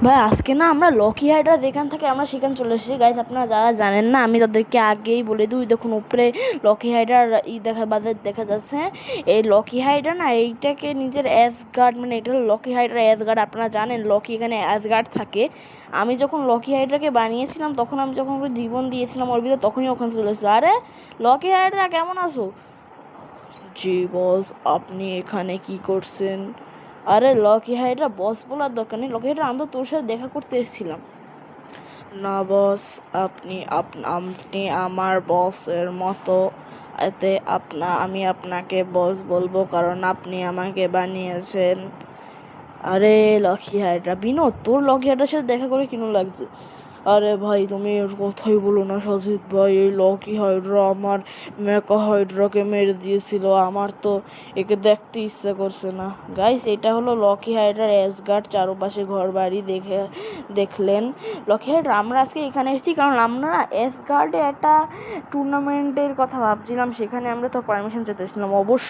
ভাই আজকে না আমরা লকি হাইড্রা যেখান থেকে আমরা সেখানে চলে এসেছি গাইস। আপনারা যারা জানেন না আমি তাদেরকে আগেই বলে দিই, দেখুন উপরে লকি হাইড্রার দেখা যাচ্ছে। এই লকি হাইড্রা না এইটাকে নিজের অ্যাসগার্ড, মানে এটা হলো লকি হাইড্রা অ্যাসগার্ড। আপনারা জানেন লকি এখানে অ্যাসগার্ড থাকে। আমি যখন লকি হাইড্রাকে বানিয়েছিলাম তখন আমি যখন ওকে জীবন দিয়েছিলাম ওর ভিতরে, তখনই ওখানে চলে এসেছে। আরে লকি হাইড্রা কেমন আছো? জি বস, আপনি এখানে কি করছেন? আরে লকি হাইড্রা বস বলার দরকার নেই, লকি হাইড্রা আমি তো তোর সাথে দেখা করতে এসেছিলাম। না বস, আপনি আমার বসের মতো, এতে আমি আপনাকে বস বলবো কারণ আপনি আমাকে বানিয়েছেন। আরে লকি হাইড্রা বিনোদ, তোর লকি হাইড্রার সাথে দেখা করে কিনো লাগছে? আরে ভাই তুমি এর কথাই বলো না সাজিদ ভাই, এই লকি হাইড্রা আমার মেকা হাইড্রাকে মেরে দিয়েছিল, আমার তো একে দেখতে ইচ্ছা করছে না। গাইস এটা হলো লকি হাইড্রার অ্যাসগার্ড, চারপাশে ঘর বাড়ি দেখলেন। লকি হাইড্রা আমরা আজকে এখানে এসেছি কারণ আমরা অ্যাসগার্ডে একটা টুর্নামেন্টের কথা ভাবছিলাম, সেখানে আমরা তো পারমিশন চেতেছিলাম অবশ্যই।